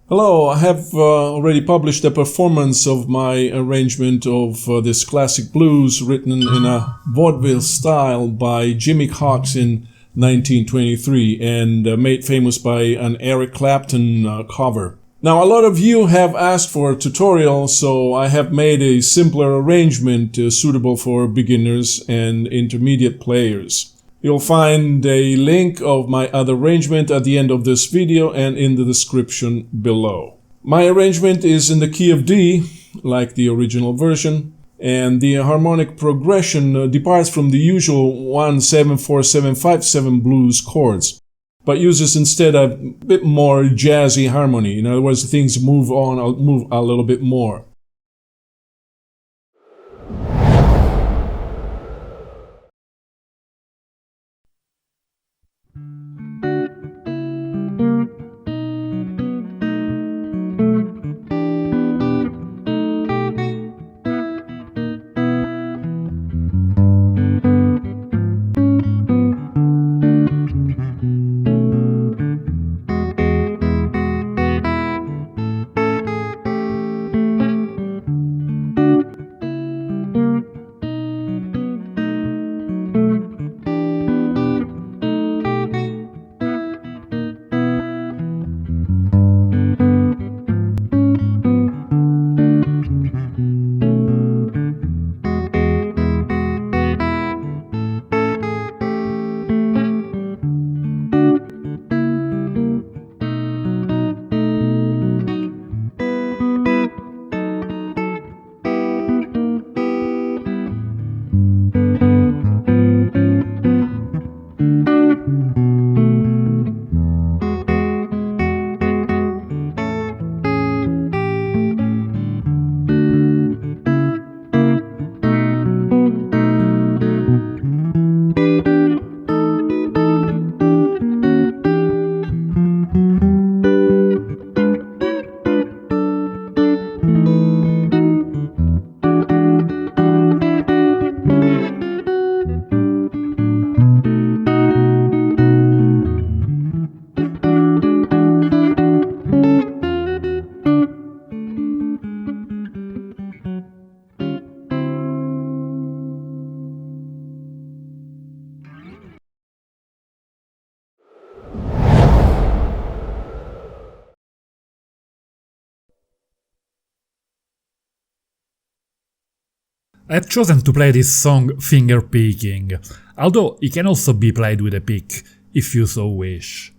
Hello, I have already published a performance of my arrangement of this classic blues written in a vaudeville style by Jimmy Cox in 1923 and made famous by an Eric Clapton cover. Now, a lot of you have asked for a tutorial, so I have made a simpler arrangement suitable for beginners and intermediate players. You'll find a link of my other arrangement at the end of this video and in the description below. My arrangement is in the key of D, like the original version, and the harmonic progression departs from the usual 1-7-4-7-5-7 blues chords, but uses instead a bit more jazzy harmony. In other words, things move a little bit more. I have chosen to play this song finger picking, although it can also be played with a pick, if you so wish.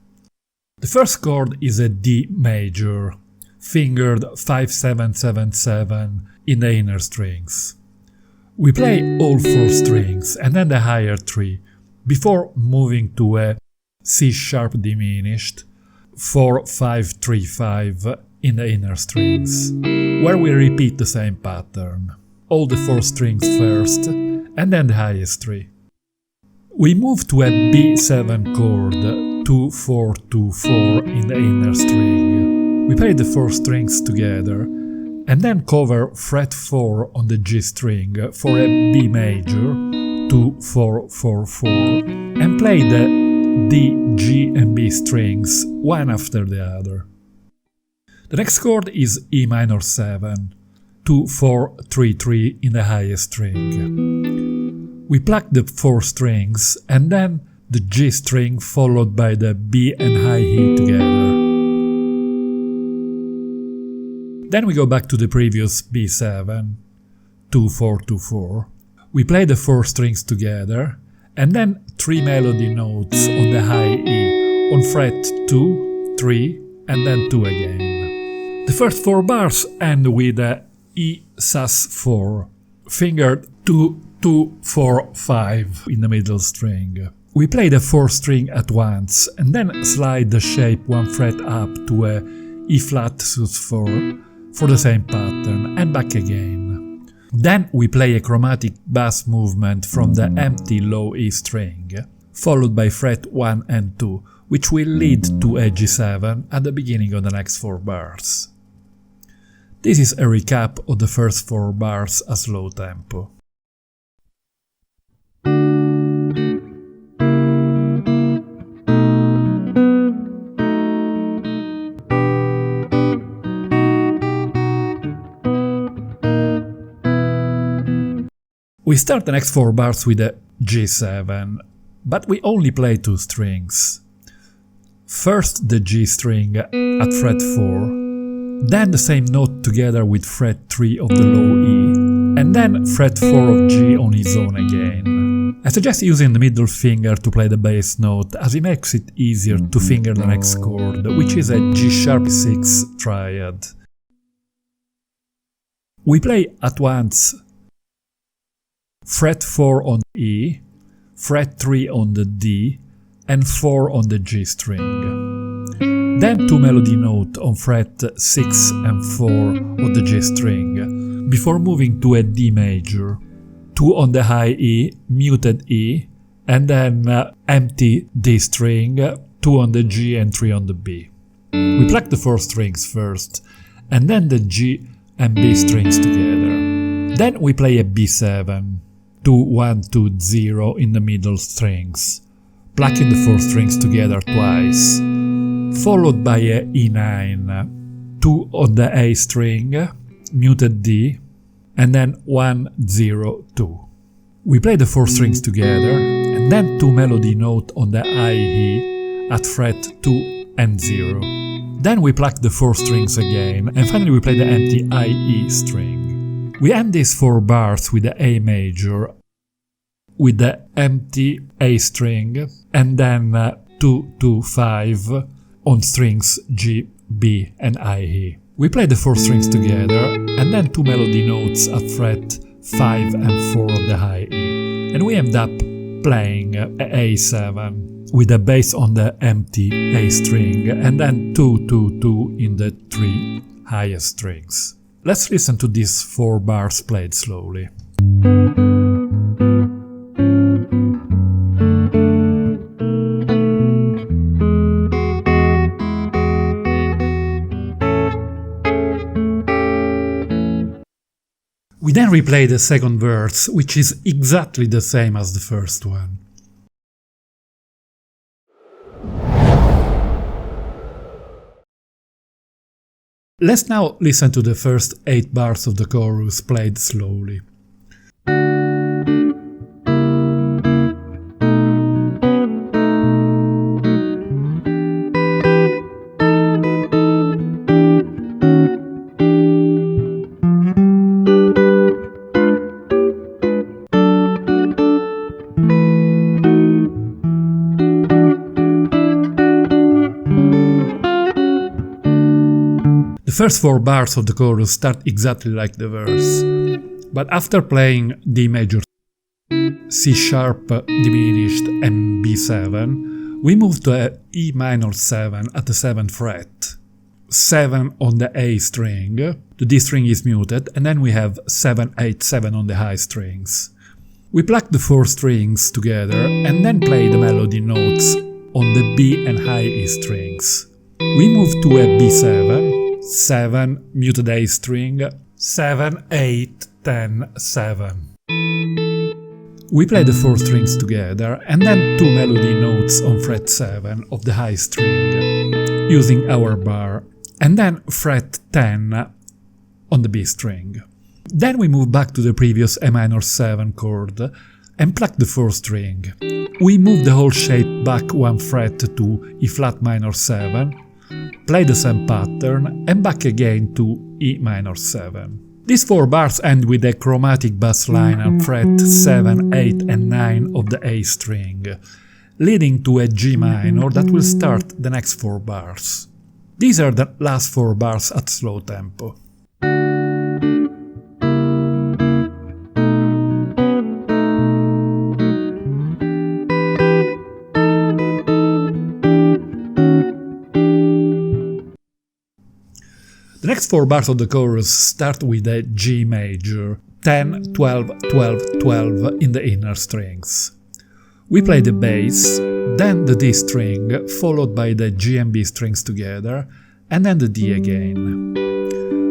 The first chord is a D major, fingered 5-7-7-7 in the inner strings. We play all four strings and then the higher three, before moving to a C sharp diminished 4-5-3-5 in the inner strings, where we repeat the same pattern. All the four strings first, and then the highest three. We move to a B7 chord, 2-4-2-4 in the inner string. We play the four strings together, and then cover fret 4 on the G string for a B major, 2-4-4-4, and play the D, G and B strings one after the other. The next chord is E minor 7. 2-4-3-3 in the highest string. We pluck the four strings and then the G string followed by the B and high E together. Then we go back to the previous B7, 2-4-2-4. We play the four strings together and then three melody notes on the high E on fret 2, 3 and then 2 again. The first four bars end with a E sus4, fingered 2-2-4-5 in the middle string. We play the fourth string at once and then slide the shape one fret up to a E flat sus4 for the same pattern and back again. Then we play a chromatic bass movement from the empty low E string, followed by fret 1 and 2, which will lead to a G7 at the beginning of the next four bars. This is a recap of the first four bars at slow tempo. We start the next 4 bars with a G7, but we only play 2 strings. First the G string at fret 4, then the same note together with fret 3 of the low E, and then fret 4 of G on its own again. I suggest using the middle finger to play the bass note, as it makes it easier to finger the next chord, which is a G♯6 triad. We play at once fret 4 on E, fret 3 on the D, and 4 on the G string. Then 2 melody notes on fret 6 and 4 on the G string, before moving to a D major, 2 on the high E, muted E, and then empty D string, 2 on the G and 3 on the B. We pluck the 4 strings first, and then the G and B strings together. Then we play a B7, 2, 1, 2, 0 in the middle strings, plucking the 4 strings together twice, followed by a E9, 2 on the A string, muted D, and then 1, 0, 2. We play the 4 strings together, and then 2 melody notes on the I E at fret 2 and 0. Then we pluck the 4 strings again, and finally we play the empty I E string. We end these 4 bars with the A major, with the empty A string, and then 2, 2, 5 on strings G, B and I E. We play the 4 strings together, and then 2 melody notes at fret 5 and 4 on the high E. And we end up playing A7 with the bass on the empty A string, and then 2, 2, 2 in the 3 highest strings. Let's listen to these 4 bars played slowly. We then replay the second verse, which is exactly the same as the first one. Let's now listen to the first 8 bars of the chorus played slowly. The first 4 bars of the chorus start exactly like the verse, but after playing D major, C sharp diminished and B7, we move to a E minor 7 at the 7th fret, 7 on the A string, the D string is muted, and then we have 7, 8, 7 on the high strings. We pluck the 4 strings together and then play the melody notes on the B and high E strings. We move to a B7, 7, muted A string, 7, 8, 10, 7. We play the 4 strings together and then 2 melody notes on fret 7 of the high string, using our bar, and then fret 10 on the B string. Then we move back to the previous A minor 7 chord and pluck the 4 string. We move the whole shape back 1 fret to E flat minor 7, play the same pattern, and back again to E minor 7. These 4 bars end with a chromatic bass line on fret 7, 8 and 9 of the A string, leading to a G minor that will start the next 4 bars. These are the last 4 bars at slow tempo. The next 4 bars of the chorus start with a G major, 10, 12, 12, 12 in the inner strings. We play the bass, then the D string, followed by the G and B strings together, and then the D again.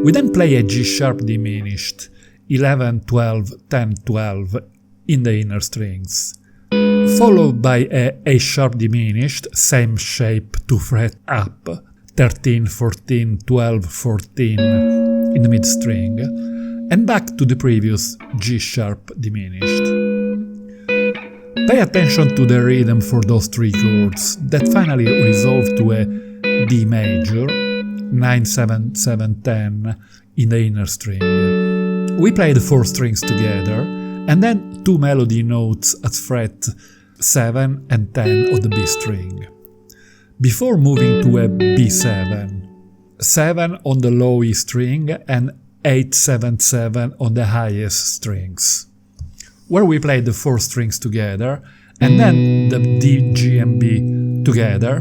We then play a G sharp diminished, 11, 12, 10, 12 in the inner strings, followed by a sharp diminished, same shape 2 fret up, 13, 14, 12, 14 in the mid string, and back to the previous G sharp diminished. Pay attention to the rhythm for those three chords that finally resolve to a D major, 9, 7, 7, 10 in the inner string. We play the four strings together and then two melody notes at fret 7 and 10 of the B string. Before moving to a B7, 7 on the low E string and 8, 7, 7 on the highest strings, where we play the four strings together and then the D, G and B together,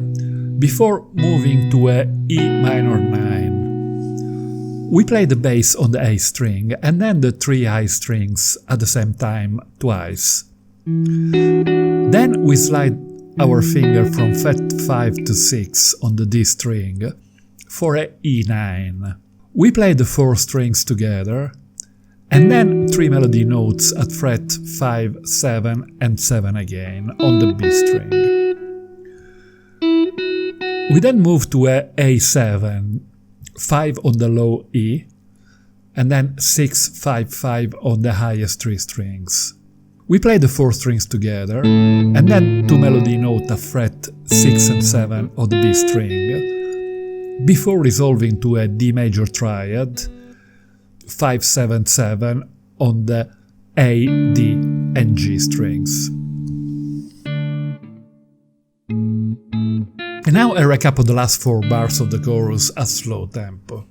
before moving to a E minor 9. We play the bass on the A string and then the three high strings at the same time twice. Then we slide our finger from fret 5 to 6 on the D string for a E9. We play the four strings together and then three melody notes at fret 5, 7 and 7 again on the B string. We then move to a A7, 5 on the low E, and then 6, 5, 5 on the highest three strings. We play the four strings together, and then two melody notes at fret 6 and 7 of the B string, before resolving to a D major triad, 5, 7, 7 on the A, D and G strings. And now a recap of the last four bars of the chorus at slow tempo.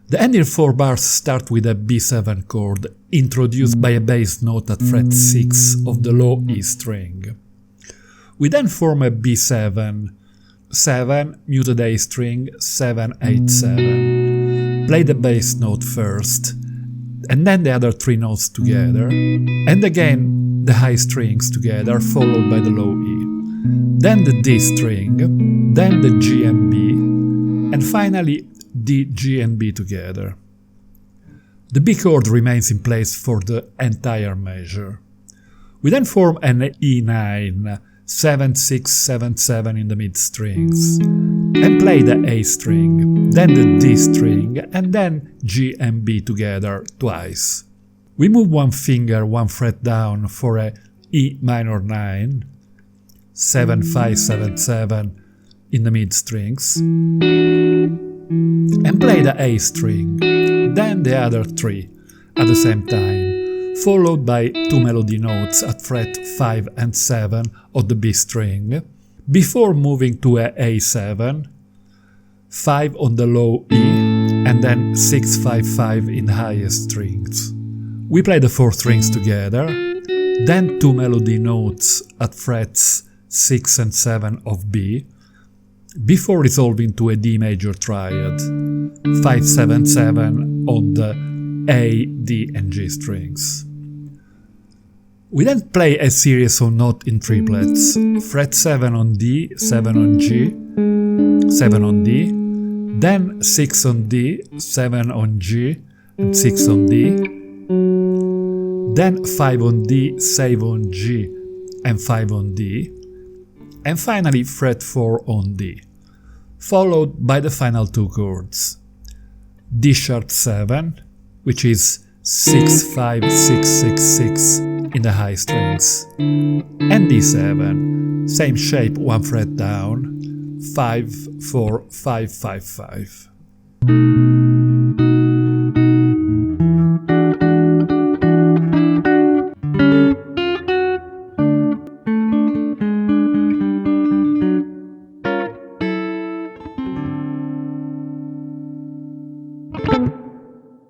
The ending four bars start with a B7 chord, introduced by a bass note at fret 6 of the low E string. We then form a B7, 7, muted A string, 7, 8, 7. Play the bass note first, and then the other three notes together, and again the high strings together, followed by the low E. Then the D string, then the G and B, and finally D, G and B together. The B chord remains in place for the entire measure. We then form an E9, 7, 6, 7, 7 in the mid strings, and play the A string, then the D string, and then G and B together twice. We move one finger one fret down for a E minor 9, 7, 5, 7, 7 in the mid strings, and play the A string, then the other three at the same time, followed by two melody notes at fret 5 and 7 of the B string, before moving to a A7, 5 on the low E, and then 6, 5, 5 in the highest strings. We play the four strings together, then two melody notes at frets 6 and 7 of B, before resolving to a D major triad, 5, 7, 7 on the A, D and G strings. We then play a series of notes in triplets, fret 7 on D, 7 on G, 7 on D, then 6 on D, 7 on G, and 6 on D, then 5 on D, 7 on G, and 5 on D, and finally fret 4 on D, followed by the final two chords, D sharp 7, which is 6, 5, 6, 6, 6 in the high strings, and D7, same shape one fret down, 5, 4, 5, 5, 5.